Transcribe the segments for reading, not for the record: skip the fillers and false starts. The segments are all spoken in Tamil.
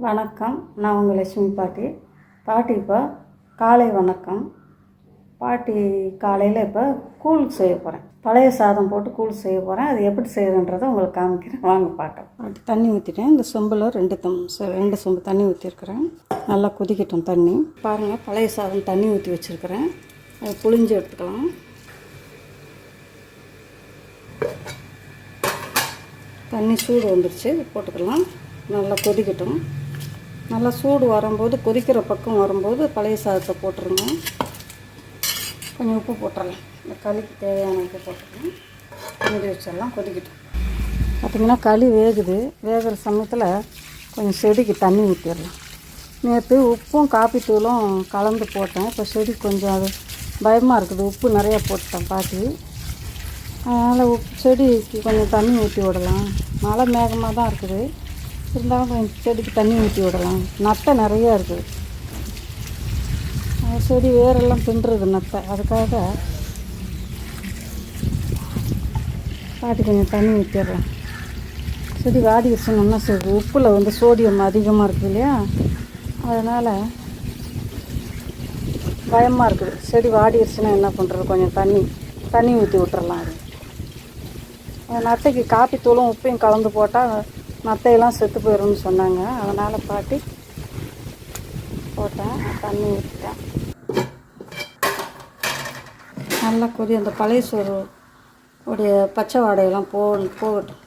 வணக்கம். நான் உங்கள் லட்சுமி பாட்டி. இப்போ காலை வணக்கம். பாட்டி காலையில் இப்போ கூழ் செய்ய போகிறேன். பழைய சாதம் போட்டு கூழ் செய்ய போகிறேன். அது எப்படி செய்யுதுன்றதை உங்களுக்கு காமிக்கிறேன், வாங்க பார்க்கலாம். பாட்டி தண்ணி ஊற்றிட்டேன். இந்த சொம்பில் ரெண்டு சொம்பு தண்ணி ஊற்றிருக்கிறேன். நல்லா கொதிக்கட்டும் தண்ணி. பாருங்கள், பழைய சாதம் தண்ணி ஊற்றி வச்சுருக்கிறேன். அதை புளிஞ்சு எடுத்துக்கலாம். தண்ணி சூடு வந்துடுச்சு, போட்டுக்கலாம். நல்லா கொதிக்கட்டும். நல்லா சூடு வரும்போது, கொதிக்கிற பக்கம் வரும்போது பழைய சாதத்தை போட்டுருங்க. கொஞ்சம் உப்பு போட்டுடலாம். இந்த களிக்கு தேவையான உப்பு போட்டுருங்க. மூடி வச்சிடலாம், கொதிக்கட்டும். பார்த்திங்கன்னா களி வேகுது. வேகிற சமயத்தில் கொஞ்சம் செடிக்கு தண்ணி ஊற்றிடலாம். நேற்று உப்பும் காப்பி தூளும் கலந்து போட்டேன். இப்போ செடி கொஞ்சம் அது பயமாக இருக்குது. உப்பு நிறையா போட்டேன் பாட்டி. அதனால் செடிக்கு கொஞ்சம் தண்ணி ஊற்றி விடலாம். மழை மேகமாக தான் இருக்குது, இருந்தாலும் கொஞ்சம் செடிக்கு தண்ணி ஊற்றி விடலாம். நத்தை நிறையா இருக்குது. செடி வேரெல்லாம் தின்றுது நத்தை. அதுக்காக பாட்டி கொஞ்சம் தண்ணி ஊற்றிடலாம். செடி வாடிடுச்சுன்னு என்ன செய்யுது, உப்பில் வந்து சோடியம் அதிகமாக இருக்குது இல்லையா, அதனால் பயமாக இருக்குது. செடி வாடிடுச்சுன்னா என்ன பண்ணுறது, கொஞ்சம் தண்ணி ஊற்றி விட்டுறலாம். அது நத்தைக்கு காப்பி தூளும் உப்பையும் கலந்து போட்டால் நத்தையெல்லாம் செத்து போயிடும்னு சொன்னாங்க. அதனால் பாட்டி போட்டேன், தண்ணி ஊற்றிட்டேன். நல்லா கொதி அந்த பழைய சோறு உடைய பச்சை வாடையெல்லாம் போகட்டும்.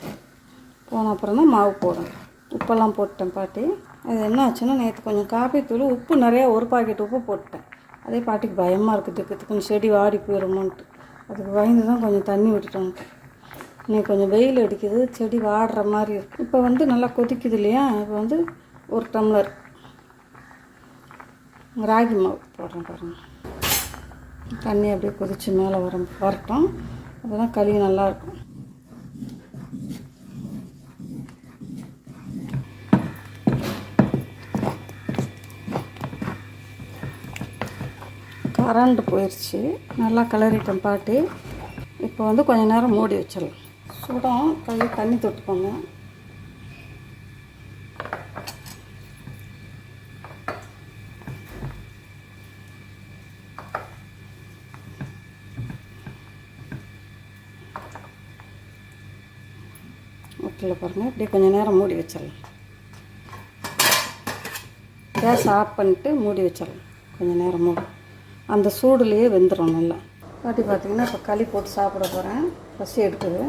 போன அப்புறம் தான் மாவு போடணும். உப்பெல்லாம் போட்டேன் பாட்டி. அது என்ன ஆச்சுன்னா, நேற்று கொஞ்சம் காப்பி தூள் உப்பு நிறையா, ஒரு பாக்கெட் உப்பு போட்டேன். அதே பாட்டிக்கு பயமாக இருக்குது, கொஞ்சம் செடி வாடி போயிடுமோன்ட்டு. அதுக்கு பயந்து தான் கொஞ்சம் தண்ணி விட்டுட்டோன்ட்டு. இன்னைக்கு கொஞ்சம் வெயில் அடிக்குது, செடி வாடுற மாதிரி இருக்குது. இப்போ வந்து நல்லா கொதிக்குது இல்லையா, இப்போ வந்து ஒரு டம்ளர் ராகி மாவு போடுறேன் பாருங்கள். தண்ணி அப்படியே கொதித்து மேலே வரட்டும். அப்போ தான் களி நல்லாயிருக்கும். கரண்ட் போயிடுச்சு. நல்லா கிளறிட்டேன் பாட்டி. இப்போ வந்து கொஞ்சம் நேரம் மூடி வச்சிடலாம். சுடம் கையில் தண்ணி தொட்டுக்கோங்க. ஒட்டில் பாருங்கள், இப்படியே கொஞ்சம் நேரம் மூடி வச்சிடலாம். கேஸ் ஆஃப் பண்ணிவிட்டு மூடி வச்சிடலாம். கொஞ்சம் நேரம் அந்த சூடுலேயே வெந்துடும் நல்லா. பாட்டி பார்த்திங்கன்னா இப்போ களி போட்டு சாப்பிட போகிறேன். பசி எடுக்குது.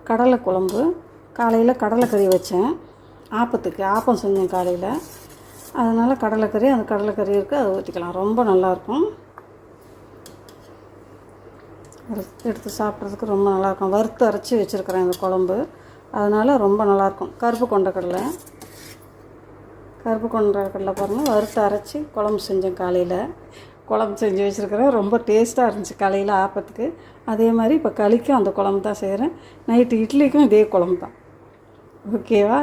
கடலை குழம்பு. காலையில் கடலைக்கறி வச்சேன். ஆப்பம் செஞ்சேன் காலையில். அதனால் அந்த கடலைக்கறி இருக்குது, அதை ஊற்றிக்கலாம். ரொம்ப நல்லாயிருக்கும். எடுத்து சாப்பிட்றதுக்கு ரொம்ப நல்லாயிருக்கும். வறுத்து அரைச்சி வச்சுருக்கிறேன் இந்த குழம்பு, அதனால் ரொம்ப நல்லாயிருக்கும். கருப்பு கொண்டக்கடலை பாருங்கள், வறுத்து அரைச்சி குழம்பு செஞ்சேன். காலையில் குழம்பு செஞ்சு வச்சுருக்கிறேன். ரொம்ப டேஸ்ட்டாக இருந்துச்சு காலையில் ஆப்பத்துக்கு. அதே மாதிரி இப்போ களிக்கும் அந்த குழம்பு தான் செய்கிறேன். நைட்டு இட்லிக்கும் இதே குழம்பு தான். ஓகேவா?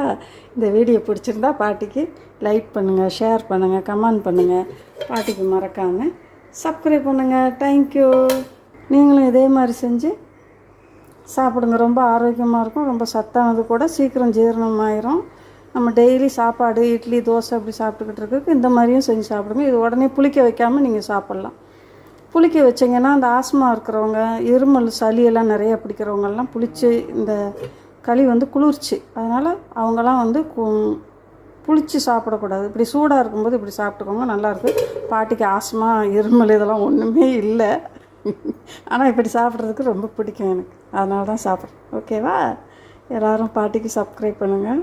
இந்த வீடியோ பிடிச்சிருந்தா பாட்டிக்கு லைக் பண்ணுங்கள், ஷேர் பண்ணுங்கள், கமெண்ட் பண்ணுங்கள். பாட்டிக்கு மறக்காமல் சப்ஸ்கிரைப் பண்ணுங்கள். தேங்க்யூ. நீங்களும் இதே மாதிரி செஞ்சு சாப்பிடுங்க. ரொம்ப ஆரோக்கியமாக இருக்கும், ரொம்ப சத்தானது கூட, சீக்கிரம் ஜீரணமாயிரும். நம்ம டெய்லி சாப்பாடு இட்லி தோசை அப்படி சாப்பிட்டுக்கிட்டு இருக்கிறதுக்கு இந்த மாதிரியும் செஞ்சு சாப்பிடுங்க. இது உடனே புளிக்க வைக்காமல் நீங்கள் சாப்பிட்லாம். புளிக்க வச்சிங்கன்னா அந்த ஆஸ்மா இருக்கிறவங்க, இருமல் சளியெல்லாம் நிறையா பிடிக்கிறவங்கெல்லாம் இந்த களி வந்து குளிர்ச்சி. அதனால் அவங்களாம் வந்து புளிச்சு சாப்பிடக்கூடாது. இப்படி சூடாக இருக்கும்போது இப்படி சாப்பிட்டுக்கோங்க, நல்லாயிருக்கு. பாட்டிக்கு ஆஸ்மா இருமல் இதெல்லாம் ஒன்றுமே இல்லை. ஆனால் இப்படி சாப்பிட்றதுக்கு ரொம்ப பிடிக்கும் எனக்கு, அதனால தான் சாப்பிட்றேன். ஓகேவா? எல்லோரும் பாட்டிக்கு சப்ஸ்கிரைப் பண்ணுங்கள்.